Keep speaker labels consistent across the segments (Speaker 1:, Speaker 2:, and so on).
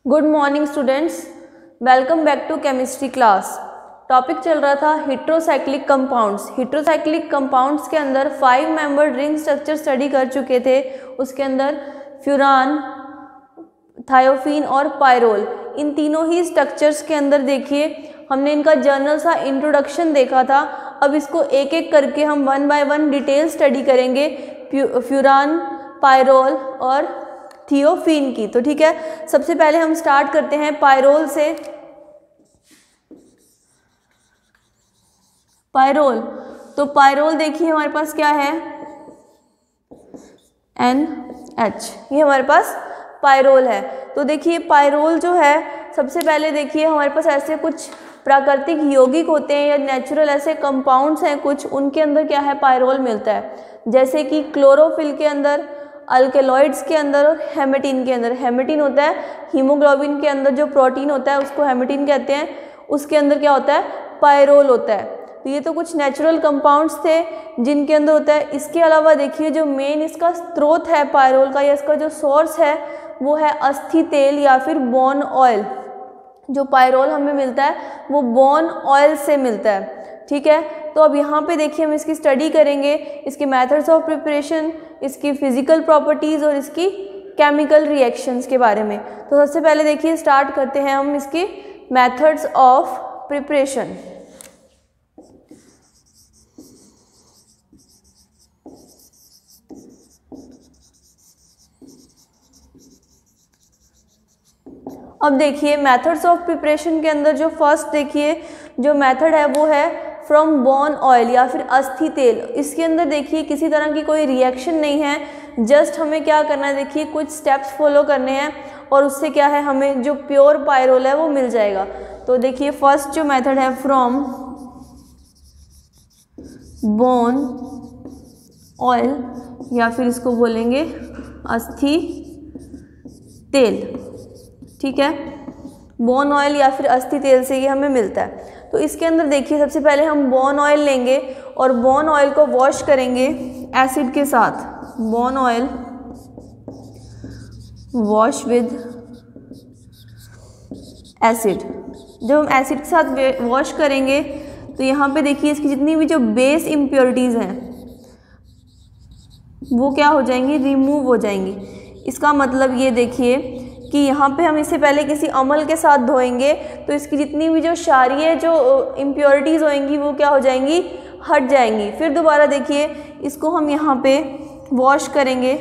Speaker 1: Good morning students, welcome back to chemistry class. Topic चल रहा था हेट्रोसाइक्लिक कंपाउंड्स। हेट्रोसाइक्लिक कंपाउंड्स के अंदर 5 मेंबर्ड रिंग स्ट्रक्चर स्टडी कर चुके थे। उसके अंदर फ्यूरान, थायोफीन और पायरोल, इन तीनों ही स्ट्रक्चर्स के अंदर देखिए हमने इनका जर्नल सा इंट्रोडक्शन देखा था। अब इसको एक एक करके हम 1 बाय 1 डिटेल स्टडी करेंगे फ्यूरान, पायरोल और थियोफीन की। तो ठीक है, सबसे पहले हम स्टार्ट करते हैं पायरोल से। पायरोल, तो पायरोल देखिए हमारे पास क्या है, NH, ये हमारे पास पायरोल है। तो देखिए पायरोल जो है, सबसे पहले देखिए हमारे पास ऐसे कुछ प्राकृतिक यौगिक होते हैं या नेचुरल ऐसे कंपाउंड्स हैं कुछ, उनके अंदर क्या है, पायरोल मिलता है। जैसे कि क्लोरोफिल के अंदर, अल्केलॉइड्स के अंदर और हेमेटिन के अंदर। हेमेटिन होता है हीमोग्लोबिन के अंदर जो प्रोटीन होता है उसको हेमेटिन कहते हैं, उसके अंदर क्या होता है, पायरोल होता है। तो ये तो कुछ नेचुरल कंपाउंड्स थे जिनके अंदर होता है। इसके अलावा देखिए जो मेन इसका स्रोत है पायरोल का, या इसका जो सोर्स है वो है अस्थि तेल या फिर बोन ऑयल। जो पायरोल हमें मिलता है वो बोन ऑयल से मिलता है। ठीक है, तो अब यहाँ पे देखिए हम इसकी स्टडी करेंगे, इसके मेथड्स ऑफ प्रिपरेशन, इसकी फिजिकल प्रॉपर्टीज़ और इसकी केमिकल रिएक्शंस के बारे में। तो सबसे पहले देखिए स्टार्ट करते हैं हम इसके मेथड्स ऑफ प्रिपरेशन। अब देखिए मेथड्स ऑफ प्रिपरेशन के अंदर जो फर्स्ट देखिए जो मेथड है वो है फ्रॉम बोन ऑयल या फिर अस्थि तेल। इसके अंदर देखिए किसी तरह की कोई रिएक्शन नहीं है, जस्ट हमें क्या करना है, देखिए कुछ स्टेप्स फॉलो करने हैं और उससे क्या है, हमें जो प्योर पायरोल है वो मिल जाएगा। तो देखिए फर्स्ट जो मेथड है फ्रॉम बोन ऑयल या फिर इसको बोलेंगे अस्थि तेल। ठीक है, बोन ऑयल या फिर अस्थि तेल से ये हमें मिलता है। तो इसके अंदर देखिए सबसे पहले हम बोन ऑयल लेंगे और बोन ऑयल को वॉश करेंगे एसिड के साथ। Bone oil wash with acid. जब हम एसिड के साथ वॉश करेंगे तो यहाँ पे देखिए इसकी जितनी भी जो बेस इम्प्योरिटीज़ हैं वो क्या हो जाएंगी, रिमूव हो जाएंगी। इसका मतलब ये देखिए कि यहाँ पे हम इसे पहले किसी अमल के साथ धोएंगे तो इसकी जितनी भी जो क्षारीय जो इम्प्योरिटीज़ होंगी वो क्या हो जाएंगी, हट जाएंगी। फिर दोबारा देखिए इसको हम यहाँ पे वॉश करेंगे,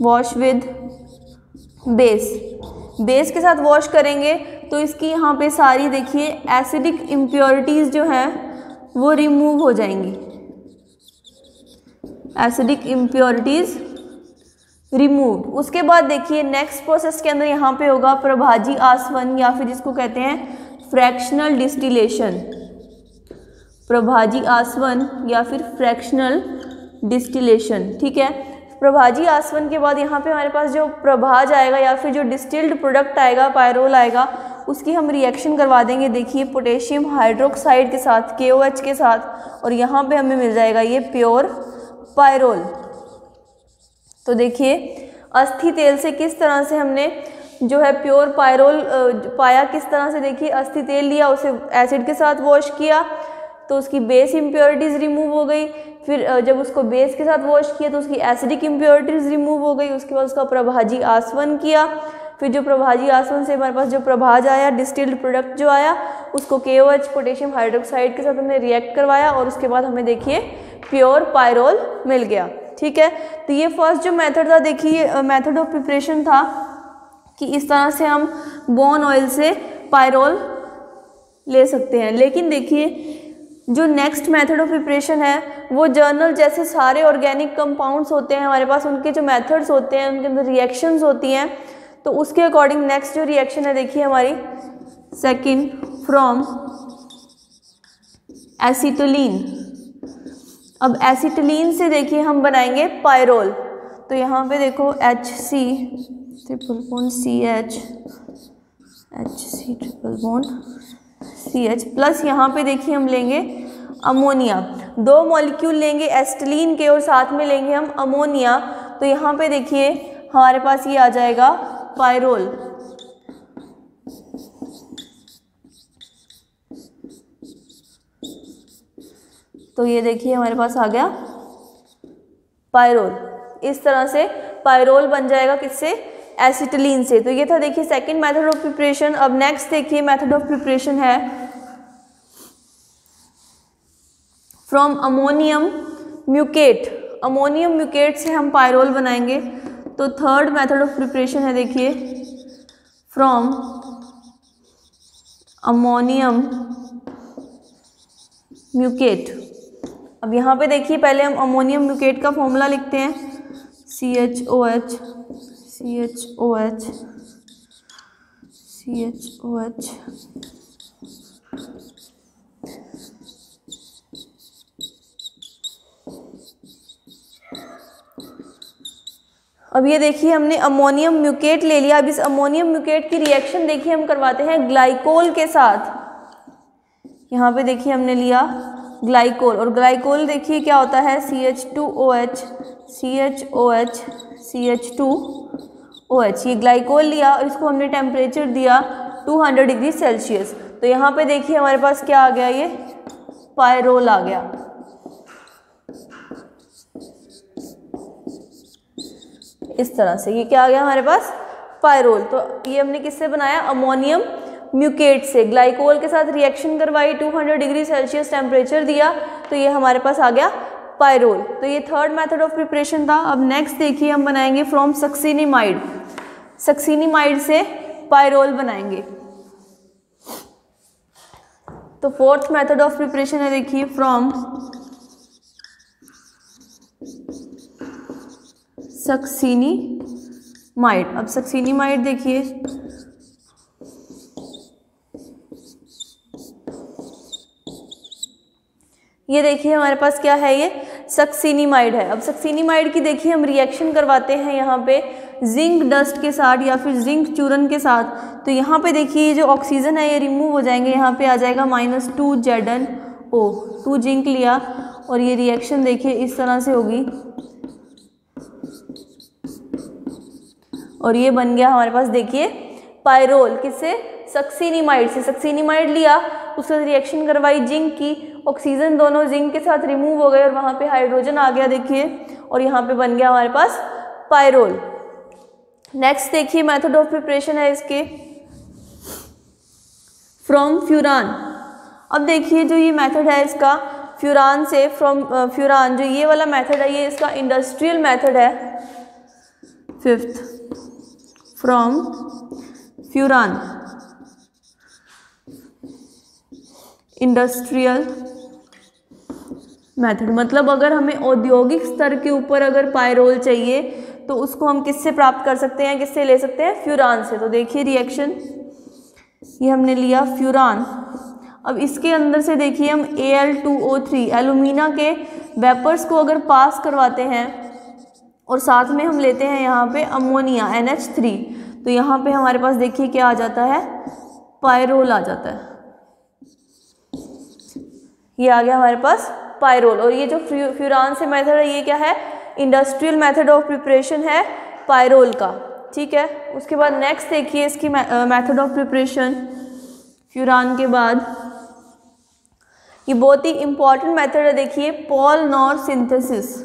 Speaker 1: वॉश विद बेस। बेस के साथ वॉश करेंगे तो इसकी यहाँ पे सारी देखिए एसिडिक इम्प्योरिटीज़ जो हैं वो रिमूव हो जाएंगी। Acidic impurities removed. उसके बाद देखिए नेक्स्ट प्रोसेस के अंदर यहाँ पे होगा प्रभाजी आसवन या फिर जिसको कहते हैं फ्रैक्शनल डिस्टिलेशन। प्रभाजी आसवन या फिर फ्रैक्शनल डिस्टिलेशन। ठीक है, प्रभाजी आसवन के बाद यहाँ पे हमारे पास जो प्रभाज आएगा या फिर जो डिस्टिल्ड प्रोडक्ट आएगा, पायरोल आएगा, उसकी हम रिएक्शन करवा देंगे। देखिए पोटेशियम हाइड्रोक्साइड के साथ, KOH के साथ, और यहाँ पे हमें मिल जाएगा ये प्योर पायरोल। तो देखिए अस्थि तेल से किस तरह से हमने जो है प्योर पायरोल पाया, किस तरह से देखिए अस्थि तेल लिया, उसे एसिड के साथ वॉश किया तो उसकी बेस इम्प्योरिटीज़ रिमूव हो गई। फिर जब उसको बेस के साथ वॉश किया तो उसकी एसिडिक इम्प्योरिटीज़ रिमूव हो गई। उसके बाद उसका प्रभाजी आसवन किया। फिर जो प्रभाजी आसवन से हमारे पास जो प्रभाज आया, डिस्टिल्ड प्रोडक्ट जो आया, उसको KOH पोटेशियम हाइड्रोक्साइड के साथ हमने रिएक्ट करवाया और उसके बाद हमें देखिए प्योर पायरोल मिल गया। ठीक है, तो ये फर्स्ट जो मेथड था, देखिए मेथड ऑफ प्रिपरेशन था कि इस तरह से हम बोन ऑयल से पायरोल ले सकते हैं। लेकिन देखिए जो नेक्स्ट मेथड ऑफ प्रिपरेशन है वो जर्नल जैसे सारे ऑर्गेनिक कंपाउंड्स होते हैं हमारे पास, उनके जो मेथड्स होते हैं, उनके अंदर रिएक्शंस होती हैं, तो उसके अकॉर्डिंग नेक्स्ट जो रिएक्शन है देखिए हमारी सेकेंड फ्रॉम एसिटोलिन। अब एसिटिलीन से देखिए हम बनाएंगे पायरोल। तो यहाँ पे देखो HC triple bond CH, HC triple bond CH plus यहाँ पे देखिए हम लेंगे अमोनिया। 2 मॉलिक्यूल लेंगे एसिटिलीन के और साथ में लेंगे हम अमोनिया। तो यहाँ पे देखिए हमारे पास ये आ जाएगा पायरोल। तो ये देखिए हमारे पास आ गया पायरोल। इस तरह से पायरोल बन जाएगा किससे, एसिटिलीन से। तो ये था देखिए सेकंड मेथड ऑफ प्रिपरेशन। अब नेक्स्ट देखिए मेथड ऑफ प्रिपरेशन है from ammonium mucate. Ammonium mucate से हम पायरोल बनाएंगे। तो थर्ड मेथड ऑफ प्रिपरेशन है देखिए फ्रॉम अमोनियम म्यूकेट। अब यहाँ पे देखिए पहले हम अमोनियम म्यूकेट का फॉर्मूला लिखते हैं, CHOH CHOH CHOH। अब ये देखिए हमने अमोनियम म्यूकेट ले लिया। अब इस अमोनियम म्यूकेट की रिएक्शन देखिए हम करवाते हैं ग्लाइकोल के साथ। यहाँ पे देखिए हमने लिया ग्लाइकोल, और ग्लाइकोल देखिए क्या होता है, CH2OH CHOH CH2OH। ये ग्लाइकोल लिया और इसको हमने टेम्परेचर दिया 200 डिग्री सेल्सियस। तो यहाँ पे देखिए हमारे पास क्या आ गया, ये पायरोल आ गया। इस तरह से ये क्या आ गया हमारे पास, पायरोल। तो ये हमने किससे बनाया, अमोनियम म्यूकेट से। ग्लाइकोल के साथ रिएक्शन करवाई, 200 डिग्री सेल्सियस टेम्परेचर दिया, तो ये हमारे पास आ गया पायरोल। तो ये थर्ड मेथड ऑफ प्रिपरेशन था। अब नेक्स्ट देखिए हम बनाएंगे फ्रॉम सक्सिनिमाइड। सक्सिनिमाइड से पायरोल बनाएंगे। तो फोर्थ मेथड ऑफ प्रिपरेशन है देखिए फ्रॉम सक्सिनिमाइड। अब सक्सिनिमाइड देखिए ये देखिए हमारे पास क्या है, ये सक्सिनिमाइड है। अब सक्सिनिमाइड की देखिए हम रिएक्शन करवाते हैं यहाँ पे जिंक डस्ट के साथ या फिर जिंक चूरन के साथ। तो यहाँ पे देखिए जो ऑक्सीजन है ये रिमूव हो जाएंगे, यहाँ पे आ जाएगा -2 ZnO। 2 जिंक लिया और ये रिएक्शन देखिए इस तरह से होगी और ये बन गया हमारे पास देखिए पायरोल। किससे, सक्सिनिमाइड से। सक्सिनिमाइड लिया, उससे रिएक्शन करवाई जिंक की, ऑक्सीजन दोनों जिंक के साथ रिमूव हो गए और वहाँ पे हाइड्रोजन आ गया देखिए, और यहाँ पे बन गया हमारे पास पायरोल। नेक्स्ट देखिए मेथड ऑफ प्रिपरेशन है इसके फ्रॉम फ्यूरान। अब देखिए जो ये मेथड है इसका फ्यूरान से, फ्रॉम फ्यूरान, जो ये वाला मेथड है ये इसका इंडस्ट्रियल मेथड है। Fifth from furan, industrial method. मतलब अगर हमें औद्योगिक स्तर के ऊपर अगर पायरोल चाहिए तो उसको हम किससे प्राप्त कर सकते हैं, किससे ले सकते हैं, फ्यूरान से। तो देखिए रिएक्शन ये हमने लिया फ्यूरान। अब इसके अंदर से देखिए हम Al2O3 एल्यूमिना के वेपर्स को अगर पास करवाते हैं और साथ में हम लेते हैं यहाँ पे अमोनिया NH3, तो यहाँ पे हमारे पास देखिए क्या आ जाता है, पायरोल आ जाता है। ये आ गया हमारे पास पायरोल। और ये जो फ्यूरान से मेथड है ये क्या है, इंडस्ट्रियल मेथड ऑफ प्रिपरेशन है पायरोल का। ठीक है, उसके बाद नेक्स्ट देखिए इसकी मेथड ऑफ प्रिपरेशन फ्यूरान के बाद, ये बहुत ही इंपॉर्टेंट मेथड है देखिए, पॉल-नॉर सिंथेसिस।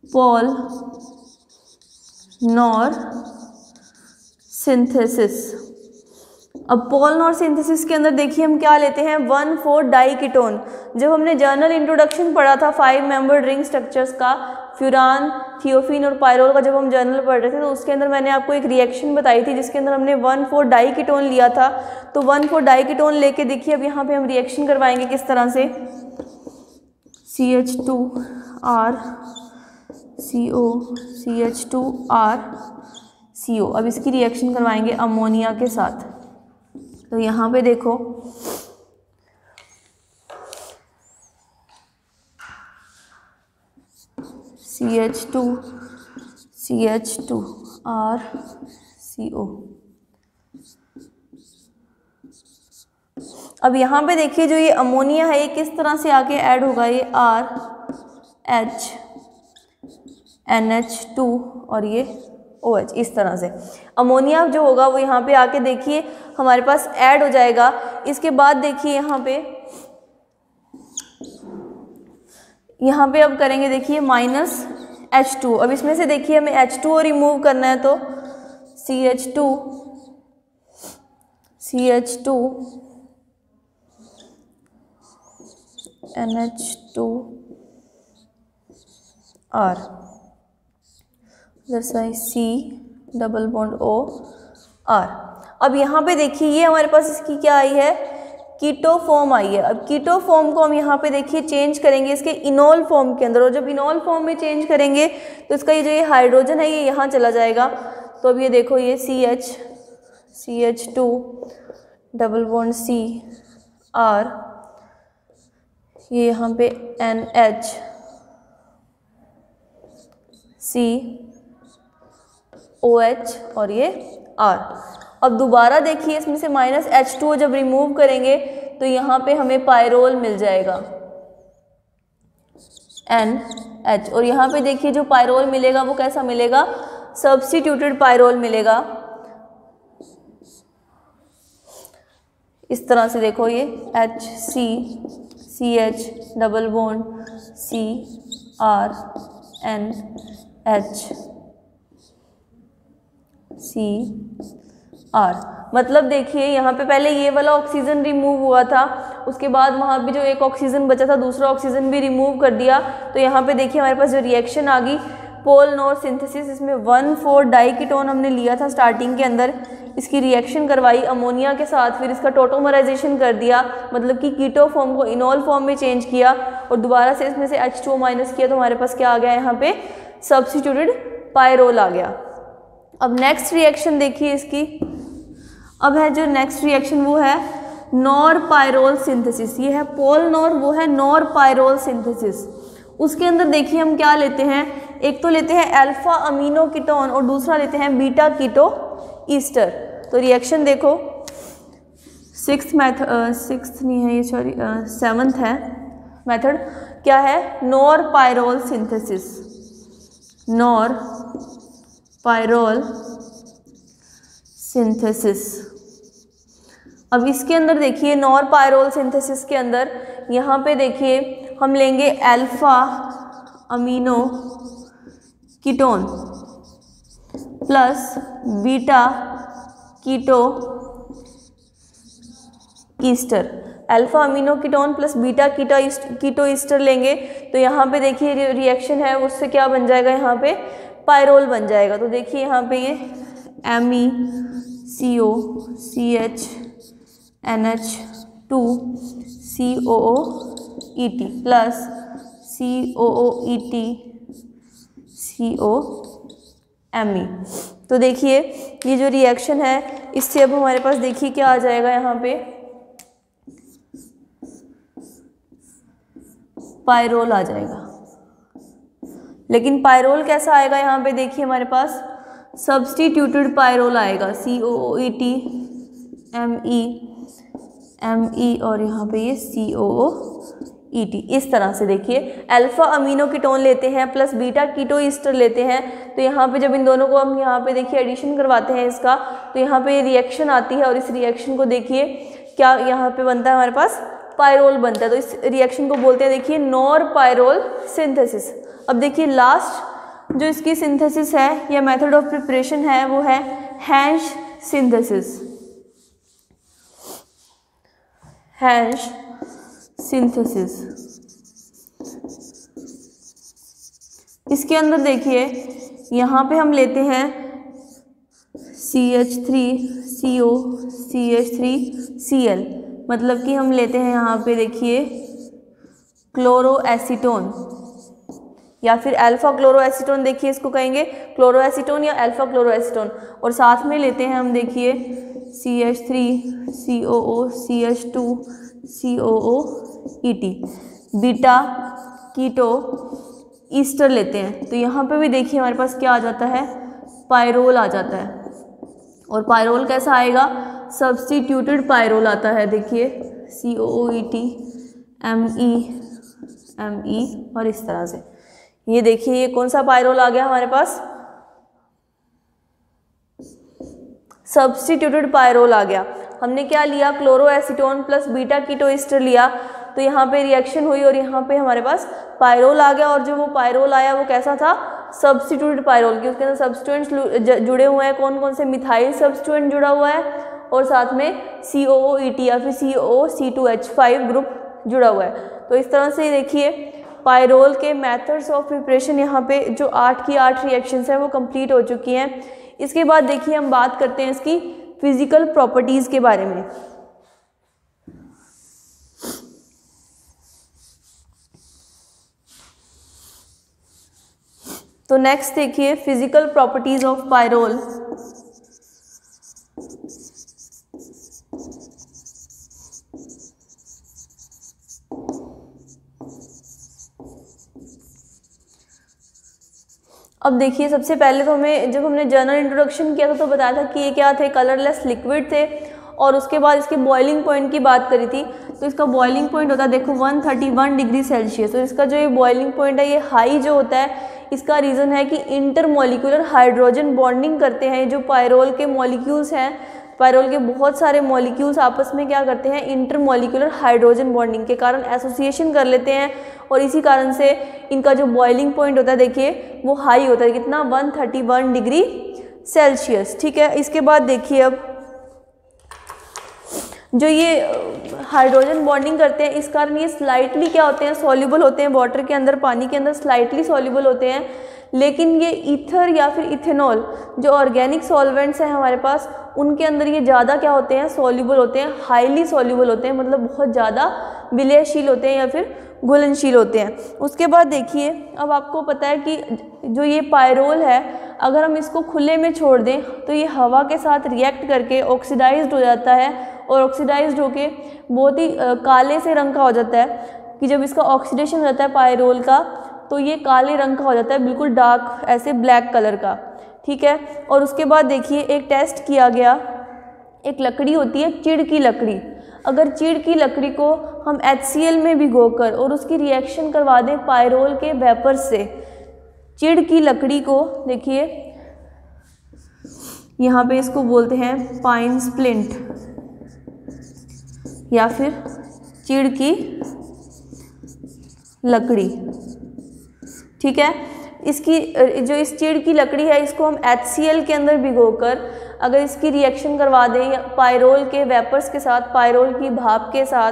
Speaker 1: Paul-nor synthesis. अब पॉल-नॉर सिंथेसिस के अंदर देखिए हम क्या लेते हैं, 1,4-डाइकीटोन। जब हमने जर्नल इंट्रोडक्शन पढ़ा था 5 मेंबर्ड रिंग स्ट्रक्चर्स का, फ्यूरान, थियोफिन और पायरोल का जब हम जर्नल पढ़ रहे थे, तो उसके अंदर मैंने आपको एक रिएक्शन बताई थी जिसके अंदर हमने 1,4-डाइकीटोन लिया था। तो 1,4-डाइकीटोन लेके देखिए अब यहाँ पे हम रिएक्शन करवाएंगे किस तरह से, CH2R CO CH2R CO। अब इसकी रिएक्शन करवाएंगे अमोनिया के साथ। तो यहाँ पे देखो CH2 CH2R CO। अब यहाँ पे देखिए जो ये अमोनिया है ये किस तरह से आके ऐड होगा, ये RH NH2 और ये OH, इस तरह से अमोनिया जो होगा वो यहाँ पे आके देखिए हमारे पास ऐड हो जाएगा। इसके बाद देखिए यहाँ पे यहाँ पे अब करेंगे देखिए -H2। अब इसमें से देखिए हमें H2O रिमूव करना है तो CH2 NH2R C double bond OR। अब यहाँ पे देखिए ये हमारे पास इसकी क्या आई है, कीटो फॉर्म आई है। अब कीटो फॉर्म को हम यहाँ पे देखिए चेंज करेंगे इसके इनोल फॉर्म के अंदर, और जब इनोल फॉर्म में चेंज करेंगे तो इसका ये जो ये हाइड्रोजन है ये यहाँ चला जाएगा। तो अब ये देखो ये CH2 डबल बॉन्ड CR, ये यहाँ पे NH COH और ये R। अब दोबारा देखिए इसमें से -H2O जब रिमूव करेंगे तो यहाँ पे हमें पायरोल मिल जाएगा NH, और यहाँ पे देखिए जो पायरोल मिलेगा वो कैसा मिलेगा, सब्स्टिट्यूटेड पायरोल मिलेगा। इस तरह से देखो ये HCCH डबल बॉन्ड CRNH मतलब देखिए यहाँ पे पहले ये वाला ऑक्सीजन रिमूव हुआ था, उसके बाद वहाँ पे जो एक ऑक्सीजन बचा था दूसरा ऑक्सीजन भी रिमूव कर दिया। तो यहाँ पे देखिए हमारे पास जो रिएक्शन आ गई पोल नोर सिंथेसिस, इसमें 1,4 डाइकीटोन हमने लिया था स्टार्टिंग के अंदर, इसकी रिएक्शन करवाई अमोनिया के साथ, फिर इसका टोटोमराइजेशन कर दिया, मतलब कि कीटो फॉर्म को इनोल फॉर्म में चेंज किया, और दोबारा से इसमें से H2O माइनस किया तो हमारे पास क्या आ गया, यहाँ पे सब्स्टिट्यूटेड पायरोल आ गया। अब नेक्स्ट रिएक्शन देखिए इसकी, अब है जो नेक्स्ट रिएक्शन वो है नॉर पायरोल सिंथेसिस। ये है पोल नॉर, वो है नॉर पायरोल सिंथेसिस। उसके अंदर देखिए हम क्या लेते हैं, एक तो लेते हैं अल्फा अमीनो कीटोन और दूसरा लेते हैं बीटा कीटो ईस्टर। तो रिएक्शन देखो, सेवंथ है मेथड, क्या है, nor pyrrole synthesis, nor pyrrole synthesis. अब इसके अंदर देखिए नॉर पायरोल सिंथेसिस के अंदर यहाँ पे देखिए हम लेंगे alpha amino ketone plus beta keto ester. Alpha amino ketone plus beta keto ester लेंगे तो यहाँ पे देखिए रिएक्शन है उससे क्या बन जाएगा, यहाँ पे पायरोल बन जाएगा। तो देखिए यहाँ पे ये MeCO CH NH2COOET plus COOET COMe। तो देखिए ये जो रिएक्शन है इससे अब हमारे पास देखिए क्या आ जाएगा, यहाँ पे पायरोल आ जाएगा। लेकिन पायरोल कैसा आएगा, यहाँ पे देखिए हमारे पास सब्स्टिट्यूटेड पायरोल आएगा, COOET ME और यहाँ पे ये COOET। इस तरह से देखिए अल्फा अमीनो कीटोन लेते हैं प्लस बीटा कीटो ईस्टर लेते हैं, तो यहाँ पे जब इन दोनों को हम यहाँ पे देखिए एडिशन करवाते हैं इसका, तो यहाँ पे रिएक्शन आती है और इस रिएक्शन को देखिए क्या यहाँ पे बनता है, हमारे पास पायरोल बनता है। तो इस रिएक्शन को बोलते हैं देखिए नॉर पायरोल सिंथेसिस। अब देखिए लास्ट जो इसकी सिंथेसिस है या मेथड ऑफ प्रिपरेशन है वो है हैंश सिंथेसिस, हैंश सिंथेसिस। इसके अंदर देखिए यहाँ पे हम लेते हैं CH3CO CH3Cl, मतलब कि हम लेते हैं यहाँ पे देखिए क्लोरो एसीटोन या फिर अल्फा क्लोरो एसीटोन, देखिए इसको कहेंगे क्लोरो एसीटोन या अल्फा क्लोरो एसीटोन, और साथ में लेते हैं हम देखिए CH3COO CH2COOET beta keto Easter लेते हैं। तो यहाँ पे भी देखिए हमारे पास क्या आ जाता है, पायरोल आ जाता है। और पायरोल कैसा आएगा, सब्स्टिट्यूटेड पायरोल आता है। देखिए COOET ME और इस तरह से ये देखिए ये कौन सा पायरोल आ गया हमारे पास, सब्स्टिट्यूटेड पायरोल आ गया। हमने क्या लिया, chloro acetone plus beta keto ester लिया, तो यहाँ पे रिएक्शन हुई और यहाँ पे हमारे पास पायरोल आ गया, और जो वो पायरोल आया वो कैसा था, सब्स्टिट्यूटेड पायरोल की। उसके अंदर सब्स्टिट्यूएंट्स जुड़े हुए हैं, कौन कौन से, मिथाइल सब्स्टिट्यूएंट जुड़ा हुआ है और साथ में COOET या फिर COO-C2H5 ग्रुप जुड़ा हुआ है। तो इस तरह से देखिए पायरोल के मेथड्स ऑफ प्रिपरेशन यहाँ पे जो 8 की 8 रिएक्शंस हैं वो कंप्लीट हो चुकी हैं। इसके बाद देखिए हम बात करते हैं इसकी फिजिकल प्रॉपर्टीज़ के बारे में। तो नेक्स्ट देखिए फिजिकल प्रॉपर्टीज़ ऑफ पायरोल। अब देखिए सबसे पहले तो हमें, जब हमने जनरल इंट्रोडक्शन किया था तो बताया था कि ये क्या थे, कलरलेस लिक्विड थे, और उसके बाद इसके बॉइलिंग पॉइंट की बात करी थी। तो इसका बॉइलिंग पॉइंट होता है देखो 131 डिग्री सेल्सियस। तो इसका जो ये बॉइलिंग पॉइंट है ये हाई जो होता है, इसका रीज़न है कि इंटरमॉलिक्यूलर हाइड्रोजन बॉन्डिंग करते हैं। जो पायरोल के मॉलिक्यूल्स हैं, पायरोल के बहुत सारे मॉलिक्यूल्स आपस में क्या करते हैं, इंटरमॉलिक्यूलर हाइड्रोजन बॉन्डिंग के कारण एसोसिएशन कर लेते हैं, और इसी कारण से इनका जो बॉइलिंग पॉइंट होता है देखिए वो हाई होता है, कितना, 131 डिग्री सेल्सियस। ठीक है, इसके बाद देखिए अब जो ये हाइड्रोजन बॉन्डिंग करते हैं इस कारण ये स्लाइटली क्या होते हैं, सॉल्युबल होते हैं वाटर के अंदर, पानी के अंदर स्लाइटली सॉल्युबल होते हैं। लेकिन ये ईथर या फिर इथेनॉल जो ऑर्गेनिक सॉल्वेंट्स हैं हमारे पास, उनके अंदर ये ज़्यादा क्या होते हैं, सॉल्युबल होते हैं, हाईली सॉल्युबल होते हैं, मतलब बहुत ज़्यादा विलयशील होते हैं या फिर घुलनशील होते हैं। उसके बाद देखिए अब आपको पता है कि जो ये पायरोल है अगर हम इसको खुले में छोड़ दें तो ये हवा के साथ रिएक्ट करके ऑक्सीडाइज्ड हो जाता है, और ऑक्सीडाइज्ड होके बहुत ही काले से रंग का हो जाता है, कि जब इसका ऑक्सीडेशन हो जाता है पायरोल का तो ये काले रंग का हो जाता है, बिल्कुल डार्क ऐसे ब्लैक कलर का। ठीक है, और उसके बाद देखिए एक टेस्ट किया गया, एक लकड़ी होती है चिड़ की लकड़ी, अगर चिड़ की लकड़ी को हम HCl में भिगोकर और उसकी रिएक्शन करवा दें पायरोल के वेपर से, चिड़ की लकड़ी को देखिए यहाँ पे इसको बोलते हैं पाइन स्प्लिंट या फिर चिड़ की लकड़ी। ठीक है, इसकी जो इस चिड़ की लकड़ी है इसको हम HCl के अंदर भिगोकर अगर इसकी रिएक्शन करवा दें पायरोल के वेपर्स के साथ, पायरोल की भाप के साथ,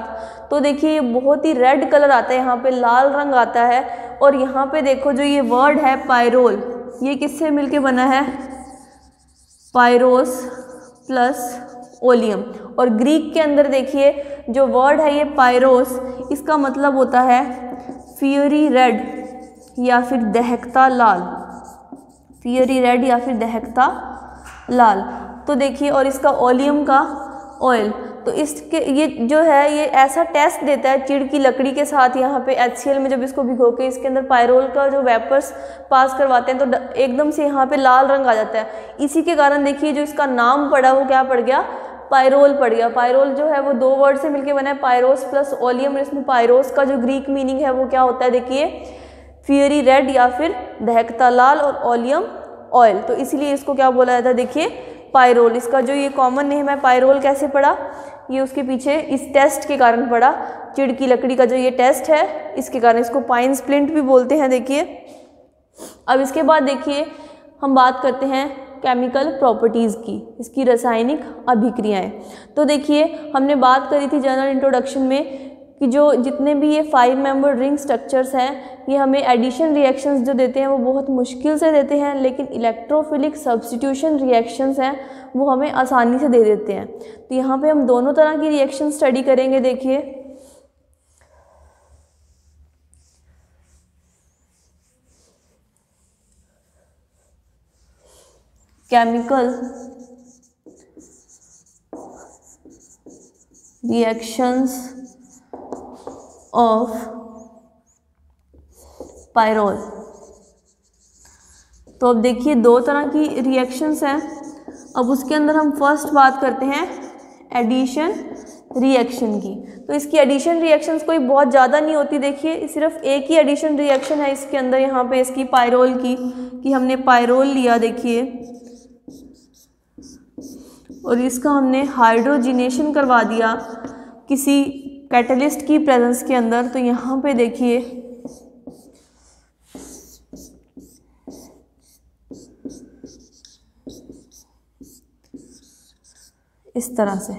Speaker 1: तो देखिए ये बहुत ही रेड कलर आता है, यहाँ पे लाल रंग आता है। और यहाँ पे देखो जो ये वर्ड है पायरोल, ये किससे मिलके बना है, पायरोस प्लस ओलियम। और ग्रीक के अंदर देखिए जो वर्ड है ये पायरोस, इसका मतलब होता है फियरी रेड या फिर दहकता लाल, फियरी रेड या फिर दहकता लाल। तो देखिए और इसका ओलियम का ऑयल, तो इसके ये जो है ये ऐसा टेस्ट देता है चिड़ की लकड़ी के साथ यहाँ पे HCl में जब इसको भिगो के इसके अंदर पायरोल का जो वेपर्स पास करवाते हैं तो एकदम से यहाँ पे लाल रंग आ जाता है। इसी के कारण देखिए जो इसका नाम पड़ा वो क्या पड़ गया, पायरोल पड़ गया। पायरोल जो है वो दो वर्ड से मिलके बना है, पायरोस प्लस ओलियम। इसमें पायरोस का जो ग्रीक मीनिंग है वो क्या होता है, देखिए फियरी रेड या फिर दहकता लाल, और ओलियम ऑयल, तो इसीलिए इसको क्या बोला जाता है, देखिए पायरोल। इसका जो ये कॉमन नेम है पायरोल कैसे पड़ा, ये उसके पीछे इस टेस्ट के कारण पड़ा, चिड़ की लकड़ी का जो ये टेस्ट है इसके कारण इसको पाइन स्प्लिंट भी बोलते हैं। देखिए अब इसके बाद देखिए हम बात करते हैं केमिकल प्रॉपर्टीज़ की, इसकी रासायनिक अभिक्रियाएं। तो देखिए हमने बात करी थी जनरल इंट्रोडक्शन में कि जो जितने भी ये 5 मेंबर रिंग स्ट्रक्चर्स हैं ये हमें एडिशन रिएक्शंस जो देते हैं वो बहुत मुश्किल से देते हैं, लेकिन इलेक्ट्रोफिलिक सब्स्टिट्यूशन रिएक्शंस हैं वो हमें आसानी से दे देते हैं। तो यहाँ पे हम दोनों तरह की रिएक्शन स्टडी करेंगे। देखिए केमिकल रिएक्शंस ऑफ पायरोल। तो अब देखिए दो तरह की रिएक्शंस हैं। अब उसके अंदर हम फर्स्ट बात करते हैं एडिशन रिएक्शन की। तो इसकी एडिशन रिएक्शंस कोई बहुत ज़्यादा नहीं होती, देखिए सिर्फ एक ही एडिशन रिएक्शन है इसके अंदर, यहाँ पे इसकी पायरोल की, कि हमने पायरोल लिया देखिए और इसका हमने हाइड्रोजिनेशन करवा दिया किसी कैटलिस्ट की प्रेजेंस के अंदर, तो यहाँ पे देखिए इस तरह से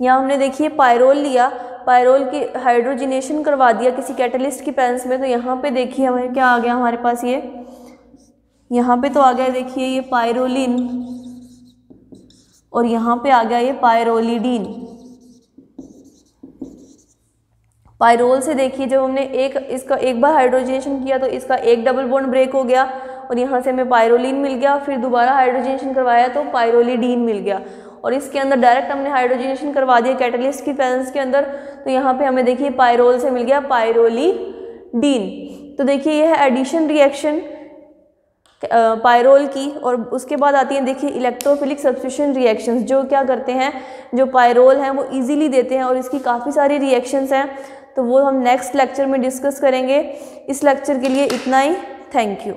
Speaker 1: यहाँ हमने देखिए पायरोल लिया, पायरोल की हाइड्रोजिनेशन करवा दिया किसी कैटलिस्ट की प्रेजेंस में, तो यहाँ पे देखिए हमें क्या आ गया हमारे पास, ये यहाँ पे तो आ गया देखिए ये पायरोलिन, और यहाँ पे आ गया ये पायरोलिडीन। पायरोल से देखिए जब हमने इसका एक बार हाइड्रोजनेशन किया तो इसका एक डबल बॉन्ड ब्रेक हो गया और यहाँ से हमें पायरोलिन मिल गया, फिर दोबारा हाइड्रोजनेशन करवाया तो पायरोलिडीन मिल गया, और इसके अंदर डायरेक्ट हमने हाइड्रोजनेशन करवा दिया कैटलिस्ट की प्रेजेंस के अंदर, तो यहाँ पे हमें देखिए पायरोल से मिल गया पायरोलिडीन। तो देखिए यह है एडिशन रिएक्शन पायरोल की, और उसके बाद आती है देखिए इलेक्ट्रोफिलिक सब्स्टिट्यूशन रिएक्शंस, जो क्या करते हैं, जो पायरोल हैं वो इजीली देते हैं, और इसकी काफ़ी सारी रिएक्शंस हैं, तो वो हम नेक्स्ट लेक्चर में डिस्कस करेंगे। इस लेक्चर के लिए इतना ही, थैंक यू।